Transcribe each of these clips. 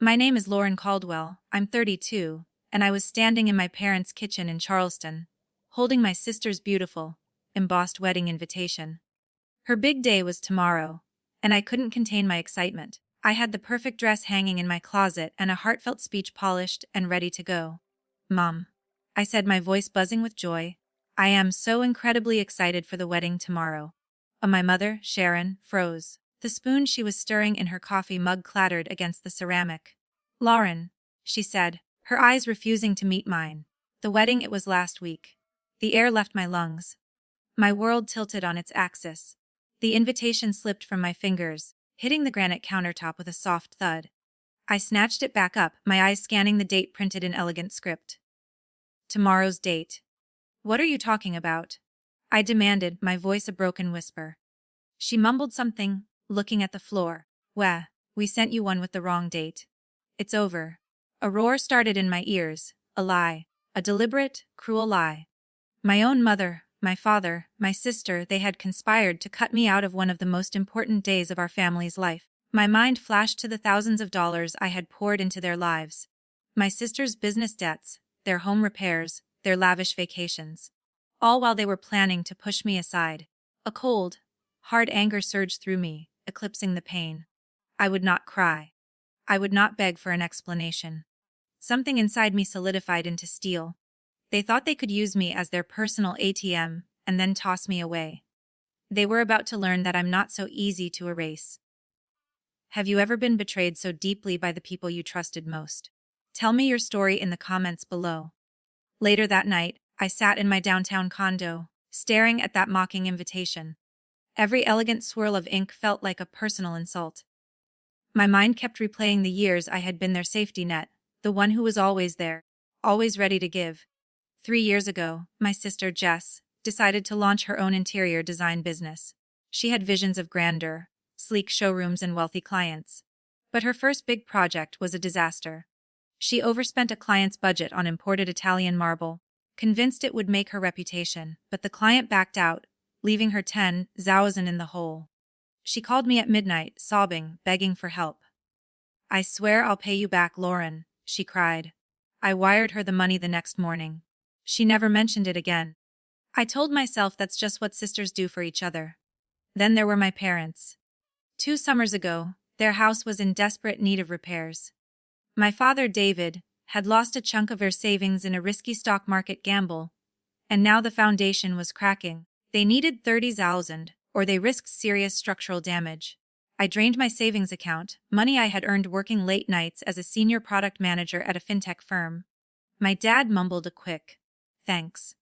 My name is Lauren Caldwell, I'm 32, and I was standing in my parents' kitchen in Charleston, holding my sister's beautiful, embossed wedding invitation. Her big day was tomorrow, and I couldn't contain my excitement. I had the perfect dress hanging in my closet and a heartfelt speech polished and ready to go. Mom, I said, my voice buzzing with joy, I am so incredibly excited for the wedding tomorrow. My mother, Sharon, froze. The spoon she was stirring in her coffee mug clattered against the ceramic. Lauren, she said, her eyes refusing to meet mine. The wedding, it was last week. The air left my lungs. My world tilted on its axis. The invitation slipped from my fingers, hitting the granite countertop with a soft thud. I snatched it back up, my eyes scanning the date printed in elegant script. Tomorrow's date. What are you talking about? I demanded, my voice a broken whisper. She mumbled something, looking at the floor. We sent you one with the wrong date. It's over. A roar started in my ears, a lie, a deliberate, cruel lie. My own mother, my father, my sister, they had conspired to cut me out of one of the most important days of our family's life. My mind flashed to the thousands of dollars I had poured into their lives. My sister's business debts, their home repairs, their lavish vacations. All while they were planning to push me aside. A cold, hard anger surged through me, eclipsing the pain. I would not cry. I would not beg for an explanation. Something inside me solidified into steel. They thought they could use me as their personal ATM and then toss me away. They were about to learn that I'm not so easy to erase. Have you ever been betrayed so deeply by the people you trusted most? Tell me your story in the comments below. Later that night, I sat in my downtown condo, staring at that mocking invitation. Every elegant swirl of ink felt like a personal insult. My mind kept replaying the years I had been their safety net, the one who was always there, always ready to give. 3 years ago, my sister Jess decided to launch her own interior design business. She had visions of grandeur, sleek showrooms and wealthy clients. But her first big project was a disaster. She overspent a client's budget on imported Italian marble, convinced it would make her reputation, but the client backed out, leaving her 10,000 in the hole. She called me at midnight, sobbing, begging for help. I swear I'll pay you back, Lauren, she cried. I wired her the money the next morning. She never mentioned it again. I told myself that's just what sisters do for each other. Then there were my parents. 2 summers ago, their house was in desperate need of repairs. My father, David, had lost a chunk of their savings in a risky stock market gamble, and now the foundation was cracking. They needed 30,000, or they risked serious structural damage. I drained my savings account, money I had earned working late nights as a senior product manager at a fintech firm. My dad mumbled a quick, "Thanks."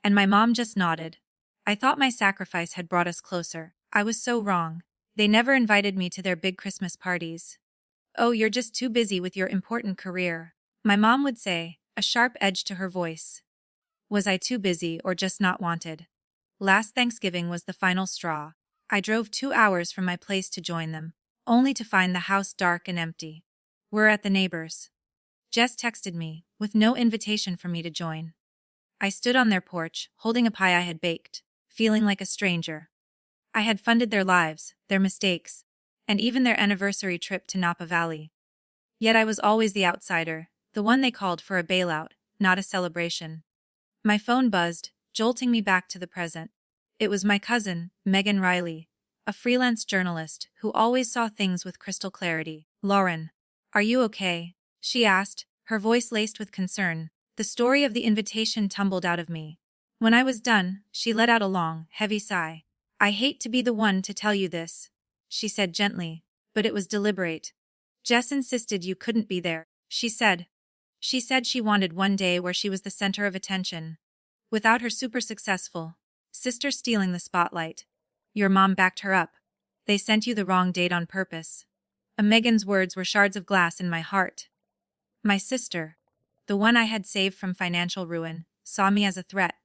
And my mom just nodded. I thought my sacrifice had brought us closer. I was so wrong. They never invited me to their big Christmas parties. "Oh, you're just too busy with your important career," my mom would say, a sharp edge to her voice. Was I too busy or just not wanted? Last Thanksgiving was the final straw. I drove 2 hours from my place to join them, only to find the house dark and empty. "We're at the neighbors." Jess texted me, with no invitation for me to join. I stood on their porch, holding a pie I had baked, feeling like a stranger. I had funded their lives, their mistakes, and even their anniversary trip to Napa Valley. Yet I was always the outsider, the one they called for a bailout, not a celebration. My phone buzzed, jolting me back to the present. It was my cousin, Megan Riley, a freelance journalist who always saw things with crystal clarity. "Lauren, are you okay?" she asked, her voice laced with concern. The story of the invitation tumbled out of me. When I was done, she let out a long, heavy sigh. "I hate to be the one to tell you this," she said gently, but it was deliberate. "Jess insisted you couldn't be there," she said. She said she wanted one day where she was the center of attention. Without her super successful sister stealing the spotlight. Your mom backed her up. They sent you the wrong date on purpose. Megan's words were shards of glass in my heart. My sister, the one I had saved from financial ruin, saw me as a threat.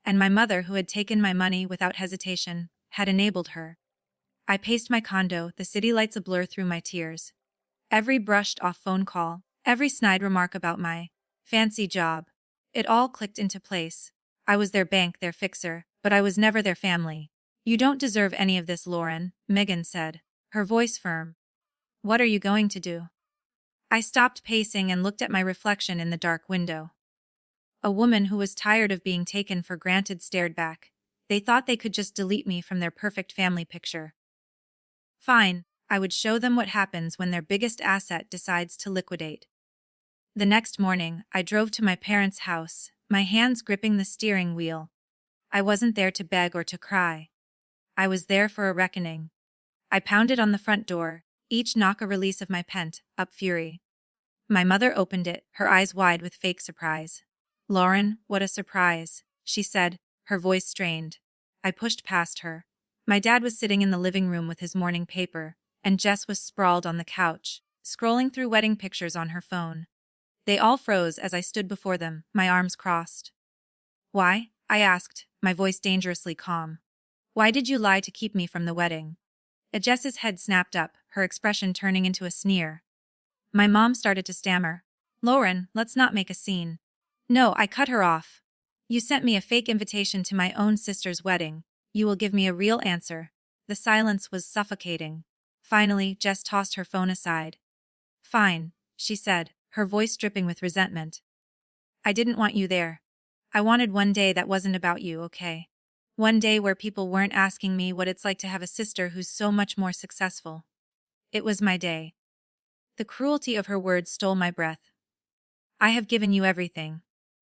And my mother, who had taken my money without hesitation, had enabled her. I paced my condo, the city lights a blur through my tears. Every brushed-off phone call, every snide remark about my fancy job, it all clicked into place. I was their bank, their fixer, but I was never their family. "You don't deserve any of this, Lauren," Megan said, her voice firm. "What are you going to do?" I stopped pacing and looked at my reflection in the dark window. A woman who was tired of being taken for granted stared back. They thought they could just delete me from their perfect family picture. Fine, I would show them what happens when their biggest asset decides to liquidate. The next morning, I drove to my parents' house, my hands gripping the steering wheel. I wasn't there to beg or to cry. I was there for a reckoning. I pounded on the front door, each knock a release of my pent-up fury. My mother opened it, her eyes wide with fake surprise. "Lauren, what a surprise," she said, her voice strained. I pushed past her. My dad was sitting in the living room with his morning paper, and Jess was sprawled on the couch, scrolling through wedding pictures on her phone. They all froze as I stood before them, my arms crossed. "Why?" I asked, my voice dangerously calm. "Why did you lie to keep me from the wedding?" Jess's head snapped up, her expression turning into a sneer. My mom started to stammer. "Lauren, let's not make a scene." "No," I cut her off. "You sent me a fake invitation to my own sister's wedding. You will give me a real answer." The silence was suffocating. Finally, Jess tossed her phone aside. "Fine," she said, her voice dripping with resentment. "I didn't want you there. I wanted one day that wasn't about you, okay? One day where people weren't asking me what it's like to have a sister who's so much more successful. It was my day." The cruelty of her words stole my breath. "I have given you everything,"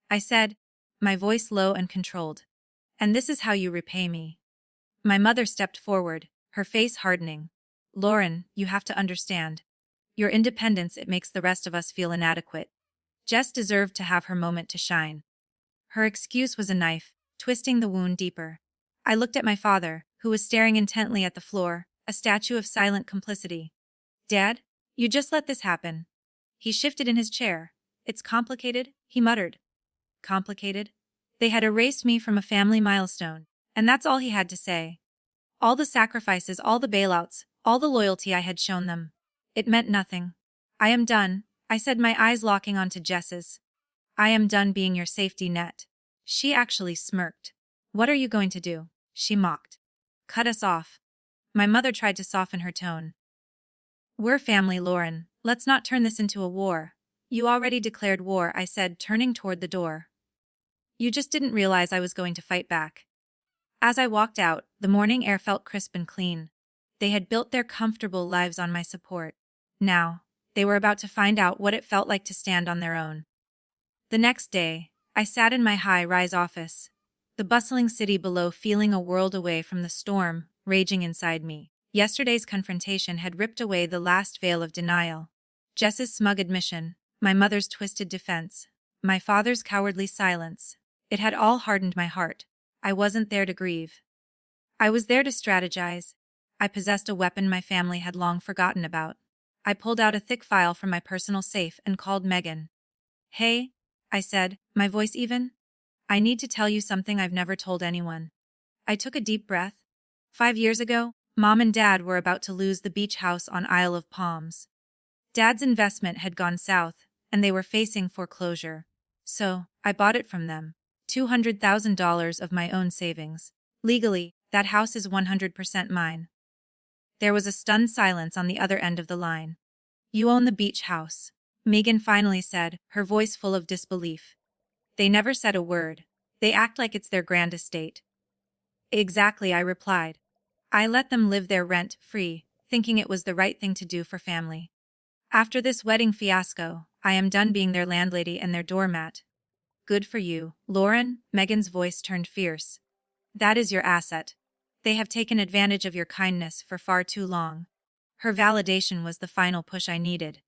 I said, my voice low and controlled. "And this is how you repay me." My mother stepped forward, her face hardening. "Lauren, you have to understand. Your independence, it makes the rest of us feel inadequate." Jess deserved to have her moment to shine. Her excuse was a knife, twisting the wound deeper. I looked at my father, who was staring intently at the floor, a statue of silent complicity. "Dad, you just let this happen." He shifted in his chair. "It's complicated," he muttered. Complicated? They had erased me from a family milestone, and that's all he had to say. All the sacrifices, all the bailouts, all the loyalty I had shown them. It meant nothing. "I am done," I said, my eyes locking onto Jess's. "I am done being your safety net." She actually smirked. "What are you going to do?" she mocked. "Cut us off." My mother tried to soften her tone. "We're family, Lauren. Let's not turn this into a war." "You already declared war," I said, turning toward the door. "You just didn't realize I was going to fight back." As I walked out, the morning air felt crisp and clean. They had built their comfortable lives on my support. Now, they were about to find out what it felt like to stand on their own. The next day, I sat in my high-rise office, the bustling city below feeling a world away from the storm raging inside me. Yesterday's confrontation had ripped away the last veil of denial. Jess's smug admission, my mother's twisted defense, my father's cowardly silence. It had all hardened my heart. I wasn't there to grieve. I was there to strategize. I possessed a weapon my family had long forgotten about. I pulled out a thick file from my personal safe and called Megan. "Hey," I said, my voice even. "I need to tell you something I've never told anyone." I took a deep breath. 5 years ago, Mom and Dad were about to lose the beach house on Isle of Palms. Dad's investment had gone south, and they were facing foreclosure. So, I bought it from them. $200,000 of my own savings. Legally, that house is 100% mine. There was a stunned silence on the other end of the line. "You own the beach house," Megan finally said, her voice full of disbelief. "They never said a word. They act like it's their grand estate." "Exactly," I replied. "I let them live there rent-free, thinking it was the right thing to do for family. After this wedding fiasco, I am done being their landlady and their doormat." "Good for you, Lauren," Megan's voice turned fierce. "That is your asset. They have taken advantage of your kindness for far too long." Her validation was the final push I needed.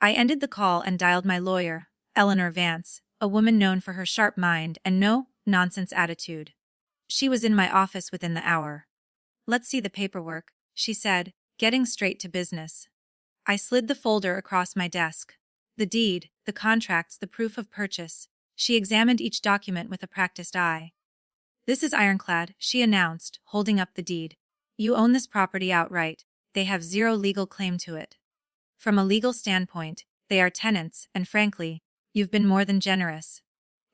I ended the call and dialed my lawyer, Eleanor Vance, a woman known for her sharp mind and no-nonsense attitude. She was in my office within the hour. "Let's see the paperwork," she said, getting straight to business. I slid the folder across my desk. The deed, the contracts, the proof of purchase. She examined each document with a practiced eye. "This is ironclad," she announced, holding up the deed. "You own this property outright. They have zero legal claim to it. From a legal standpoint, they are tenants, and frankly, you've been more than generous."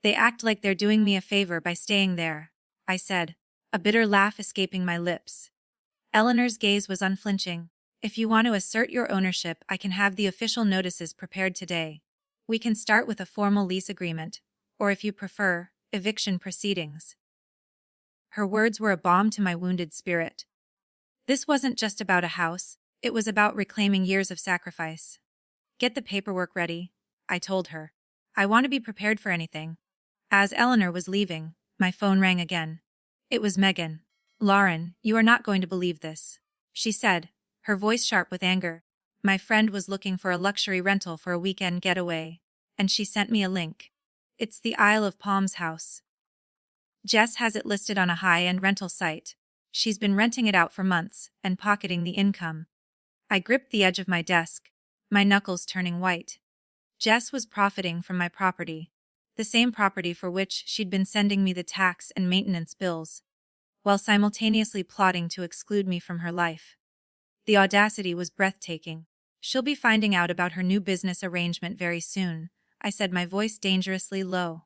"They act like they're doing me a favor by staying there," I said, a bitter laugh escaping my lips. Eleanor's gaze was unflinching. If you want to assert your ownership, I can have the official notices prepared today. We can start with a formal lease agreement, or if you prefer, eviction proceedings." Her words were a balm to my wounded spirit. This wasn't just about a house, it was about reclaiming years of sacrifice. "Get the paperwork ready," I told her. "I want to be prepared for anything." As Eleanor was leaving, my phone rang again. It was Megan. "Lauren, you are not going to believe this," she said, her voice sharp with anger. "My friend was looking for a luxury rental for a weekend getaway, and she sent me a link. It's the Isle of Palms house. Jess has it listed on a high-end rental site. She's been renting it out for months and pocketing the income." I gripped the edge of my desk, my knuckles turning white. Jess was profiting from my property, the same property for which she'd been sending me the tax and maintenance bills, while simultaneously plotting to exclude me from her life. The audacity was breathtaking. "She'll be finding out about her new business arrangement very soon," I said, my voice dangerously low.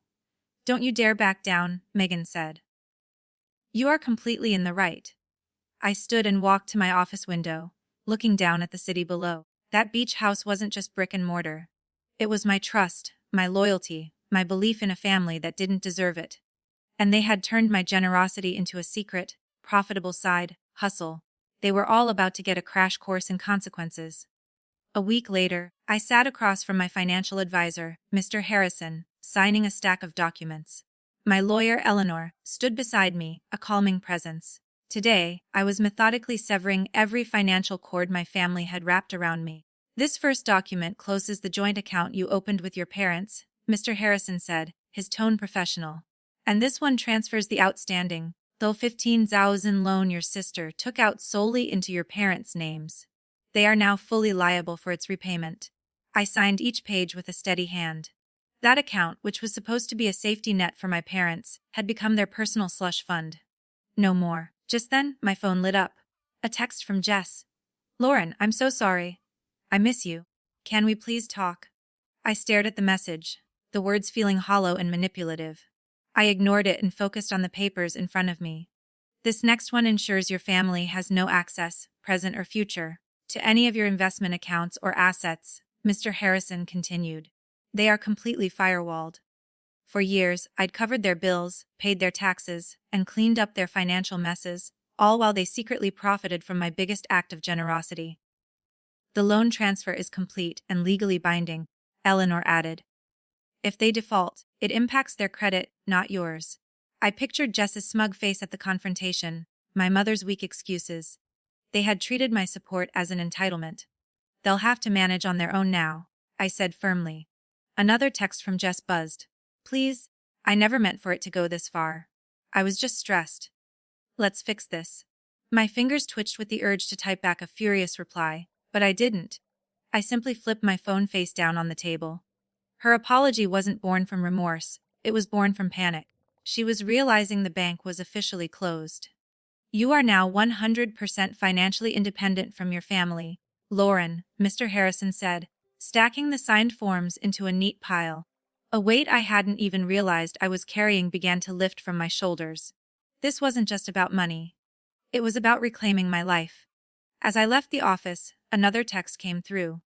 "Don't you dare back down," Megan said. "You are completely in the right." I stood and walked to my office window, looking down at the city below. That beach house wasn't just brick and mortar. It was my trust, my loyalty, my belief in a family that didn't deserve it. And they had turned my generosity into a secret, profitable side hustle. They were all about to get a crash course in consequences. A week later, I sat across from my financial advisor, Mr. Harrison, signing a stack of documents. My lawyer, Eleanor, stood beside me, a calming presence. Today, I was methodically severing every financial cord my family had wrapped around me. "This first document closes the joint account you opened with your parents," Mr. Harrison said, his tone professional. "And this one transfers the outstanding, though 15,000 loan your sister took out solely into your parents' names. They are now fully liable for its repayment." I signed each page with a steady hand. That account, which was supposed to be a safety net for my parents, had become their personal slush fund. No more. Just then, my phone lit up. A text from Jess. "Lauren, I'm so sorry. I miss you. Can we please talk?" I stared at the message, the words feeling hollow and manipulative. I ignored it and focused on the papers in front of me. "This next one ensures your family has no access, present or future, to any of your investment accounts or assets," Mr. Harrison continued. "They are completely firewalled. For years, I'd covered their bills, paid their taxes, and cleaned up their financial messes, all while they secretly profited from my biggest act of generosity. The loan transfer is complete and legally binding," Eleanor added. "If they default, it impacts their credit, not yours." I pictured Jess's smug face at the confrontation, my mother's weak excuses. They had treated my support as an entitlement. "They'll have to manage on their own now," I said firmly. Another text from Jess buzzed. "Please, I never meant for it to go this far. I was just stressed. Let's fix this." My fingers twitched with the urge to type back a furious reply, but I didn't. I simply flipped my phone face down on the table. Her apology wasn't born from remorse, it was born from panic. She was realizing the bank was officially closed. "You are now 100% financially independent from your family, Lauren," Mr. Harrison said, stacking the signed forms into a neat pile. A weight I hadn't even realized I was carrying began to lift from my shoulders. This wasn't just about money. It was about reclaiming my life. As I left the office, another text came through.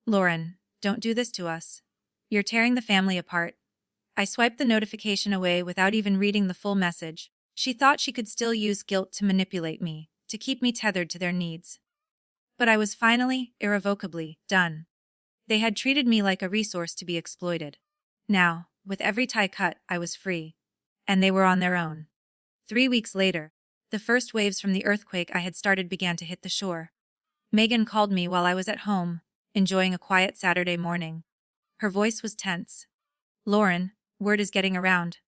"Lauren, don't do this to us. You're tearing the family apart." I swiped the notification away without even reading the full message. She thought she could still use guilt to manipulate me, to keep me tethered to their needs. But I was finally, irrevocably, done. They had treated me like a resource to be exploited. Now, with every tie cut, I was free. And they were on their own. 3 weeks later, the first waves from the earthquake I had started began to hit the shore. Megan called me while I was at home, enjoying a quiet Saturday morning. Her voice was tense. "Lauren, word is getting around.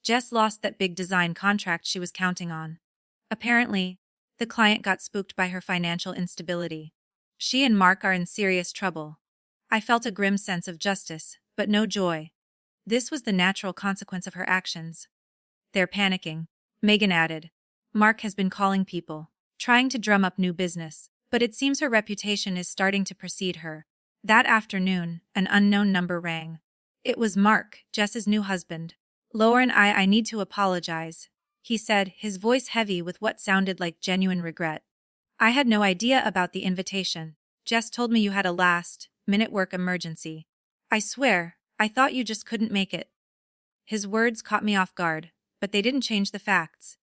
Jess lost that big design contract she was counting on. Apparently, the client got spooked by her financial instability. She and Mark are in serious trouble." I felt a grim sense of justice, but no joy. This was the natural consequence of her actions. "They're panicking," Megan added. "Mark has been calling people, trying to drum up new business, but it seems her reputation is starting to precede her." That afternoon, an unknown number rang. It was Mark, Jess's new husband. "Lauren, I need to apologize," he said, his voice heavy with what sounded like genuine regret. I had no idea about the invitation. Jess told me you had a last-minute work emergency. I swear, I thought you just couldn't make it. His words caught me off guard, but they didn't change the facts.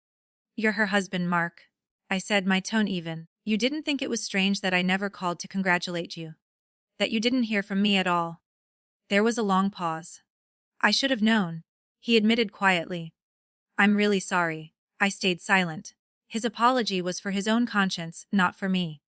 You're her husband, Mark. I said, my tone even. You didn't think it was strange that I never called to congratulate you? That you didn't hear from me at all? There was a long pause. I should have known, he admitted quietly. I'm really sorry. I stayed silent. His apology was for his own conscience, not for me.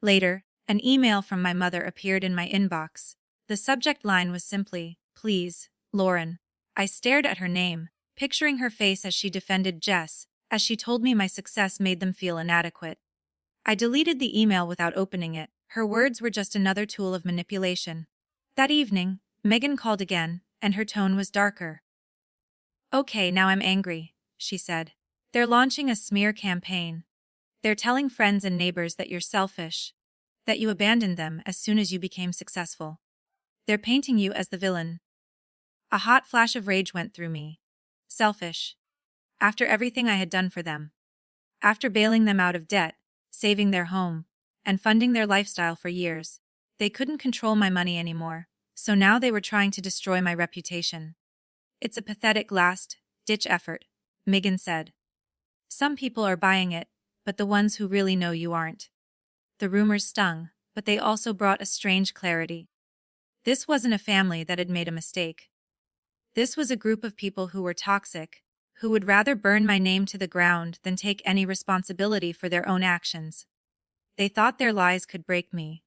Later, an email from my mother appeared in my inbox. The subject line was simply, please, Lauren. I stared at her name, picturing her face as she defended Jess, as she told me my success made them feel inadequate. I deleted the email without opening it. Her words were just another tool of manipulation. That evening, Megan called again, and her tone was darker. Okay, now I'm angry, she said. They're launching a smear campaign. They're telling friends and neighbors that you're selfish, that you abandoned them as soon as you became successful. They're painting you as the villain. A hot flash of rage went through me. Selfish. After everything I had done for them. After bailing them out of debt, saving their home, and funding their lifestyle for years, they couldn't control my money anymore, so now they were trying to destroy my reputation. It's a pathetic last-ditch effort, Megan said. Some people are buying it, but the ones who really know you aren't. The rumors stung, but they also brought a strange clarity. This wasn't a family that had made a mistake. This was a group of people who were toxic, who would rather burn my name to the ground than take any responsibility for their own actions. They thought their lies could break me.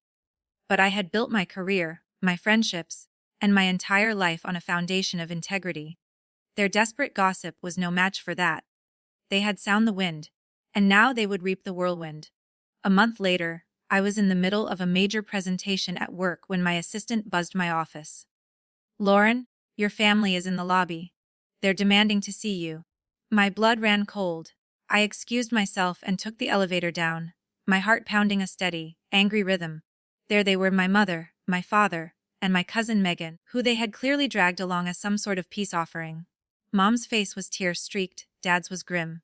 But I had built my career, my friendships, and my entire life on a foundation of integrity. Their desperate gossip was no match for that. They had sound the wind, and now they would reap the whirlwind. A month later, I was in the middle of a major presentation at work when my assistant buzzed my office. Lauren, your family is in the lobby. They're demanding to see you. My blood ran cold. I excused myself and took the elevator down, my heart pounding a steady, angry rhythm. There they were, my mother, my father, and my cousin Megan, who they had clearly dragged along as some sort of peace offering. Mom's face was tear-streaked, Dad's was grim.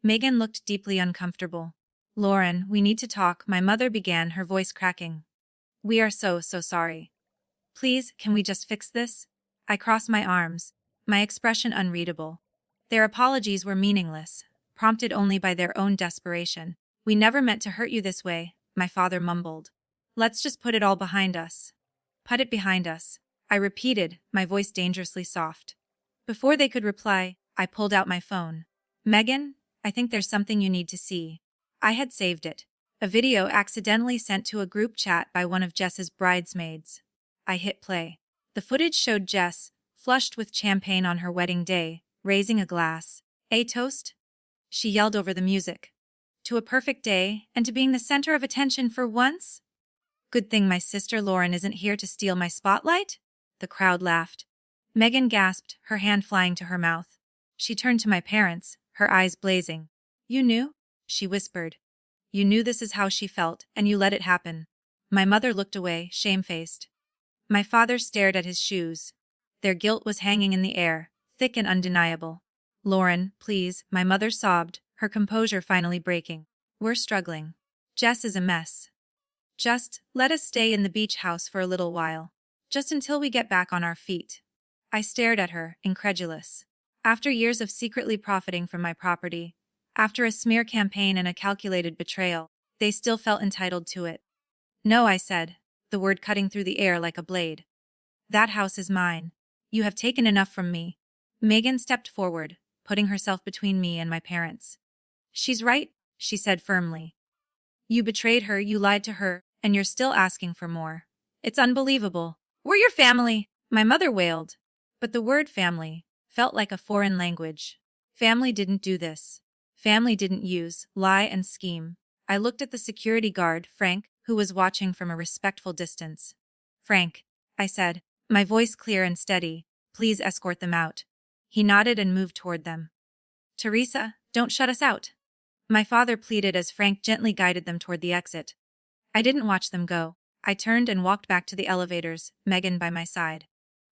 Megan looked deeply uncomfortable. Lauren, we need to talk, my mother began, her voice cracking. We are so sorry. Please, can we just fix this? I crossed my arms, my expression unreadable. Their apologies were meaningless, prompted only by their own desperation. We never meant to hurt you this way, my father mumbled. Let's just put it all behind us. Put it behind us, I repeated, my voice dangerously soft. Before they could reply, I pulled out my phone. Megan, I think there's something you need to see. I had saved it. A video accidentally sent to a group chat by one of Jess's bridesmaids. I hit play. The footage showed Jess, flushed with champagne on her wedding day, raising a glass. A toast? She yelled over the music. To a perfect day, and to being the center of attention for once? Good thing my sister Lauren isn't here to steal my spotlight? The crowd laughed. Megan gasped, her hand flying to her mouth. She turned to my parents, her eyes blazing. You knew? She whispered. You knew this is how she felt, and you let it happen. My mother looked away, shamefaced. My father stared at his shoes. Their guilt was hanging in the air, thick and undeniable. Lauren, please, my mother sobbed, her composure finally breaking. We're struggling. Jess is a mess. Just let us stay in the beach house for a little while. Just until we get back on our feet. I stared at her, incredulous. After years of secretly profiting from my property, after a smear campaign and a calculated betrayal, they still felt entitled to it. No, I said, the word cutting through the air like a blade. That house is mine. You have taken enough from me. Megan stepped forward, putting herself between me and my parents. She's right, she said firmly. You betrayed her, you lied to her, and you're still asking for more. It's unbelievable. We're your family, my mother wailed. But the word family felt like a foreign language. Family didn't do this. Family didn't use, lie and scheme. I looked at the security guard, Frank, who was watching from a respectful distance. Frank, I said, my voice clear and steady, please escort them out. He nodded and moved toward them. Teresa, don't shut us out. My father pleaded as Frank gently guided them toward the exit. I didn't watch them go. I turned and walked back to the elevators, Megan by my side.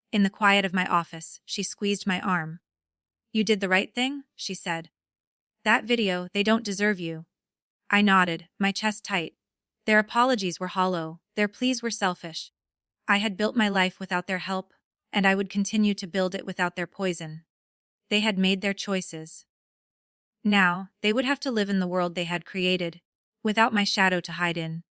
In the quiet of my office, she squeezed my arm. You did the right thing, she said. That video, they don't deserve you. I nodded, my chest tight. Their apologies were hollow, their pleas were selfish. I had built my life without their help, and I would continue to build it without their poison. They had made their choices. Now, they would have to live in the world they had created, without my shadow to hide in.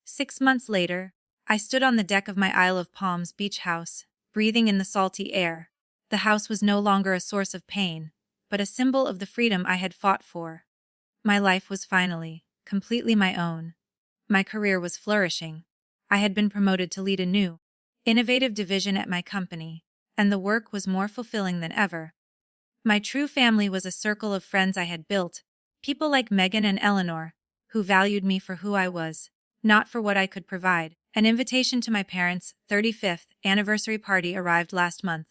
6 months later, I stood on the deck of my Isle of Palms beach house, breathing in the salty air. The house was no longer a source of pain, but a symbol of the freedom I had fought for. My life was finally, completely my own. My career was flourishing. I had been promoted to lead a new, innovative division at my company, and the work was more fulfilling than ever. My true family was a circle of friends I had built, people like Megan and Eleanor, who valued me for who I was, not for what I could provide. An invitation to my parents' 35th anniversary party arrived last month.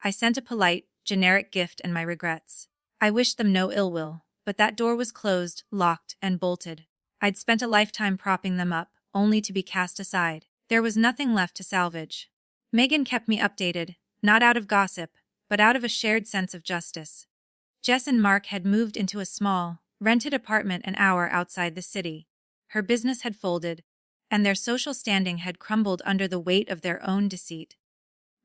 I sent a polite, generic gift and my regrets. I wished them no ill will, but that door was closed, locked, and bolted. I'd spent a lifetime propping them up, only to be cast aside. There was nothing left to salvage. Megan kept me updated, not out of gossip, but out of a shared sense of justice. Jess and Mark had moved into a small, rented apartment an hour outside the city. Her business had folded, and their social standing had crumbled under the weight of their own deceit.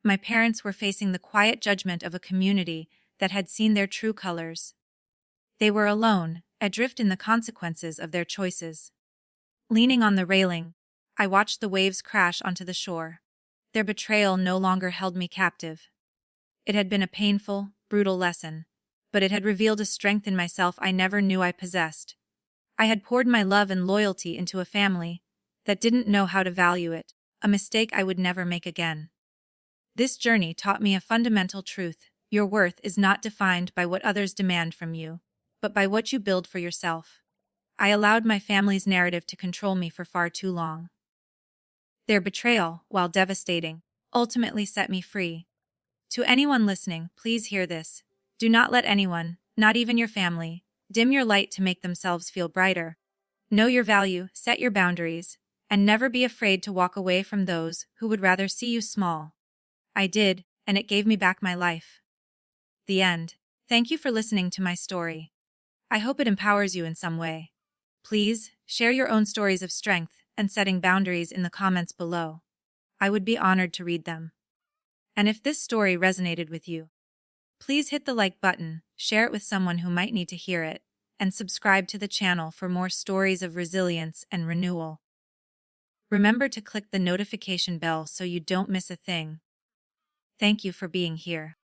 My parents were facing the quiet judgment of a community that had seen their true colors. They were alone, adrift in the consequences of their choices. Leaning on the railing, I watched the waves crash onto the shore. Their betrayal no longer held me captive. It had been a painful, brutal lesson, but it had revealed a strength in myself I never knew I possessed. I had poured my love and loyalty into a family that didn't know how to value it, a mistake I would never make again. This journey taught me a fundamental truth: your worth is not defined by what others demand from you, but by what you build for yourself. I allowed my family's narrative to control me for far too long. Their betrayal, while devastating, ultimately set me free. To anyone listening, please hear this. Do not let anyone, not even your family, dim your light to make themselves feel brighter. Know your value, set your boundaries, and never be afraid to walk away from those who would rather see you small. I did, and it gave me back my life. The end. Thank you for listening to my story. I hope it empowers you in some way. Please, share your own stories of strength and setting boundaries in the comments below. I would be honored to read them. And if this story resonated with you, please hit the like button, share it with someone who might need to hear it, and subscribe to the channel for more stories of resilience and renewal. Remember to click the notification bell so you don't miss a thing. Thank you for being here.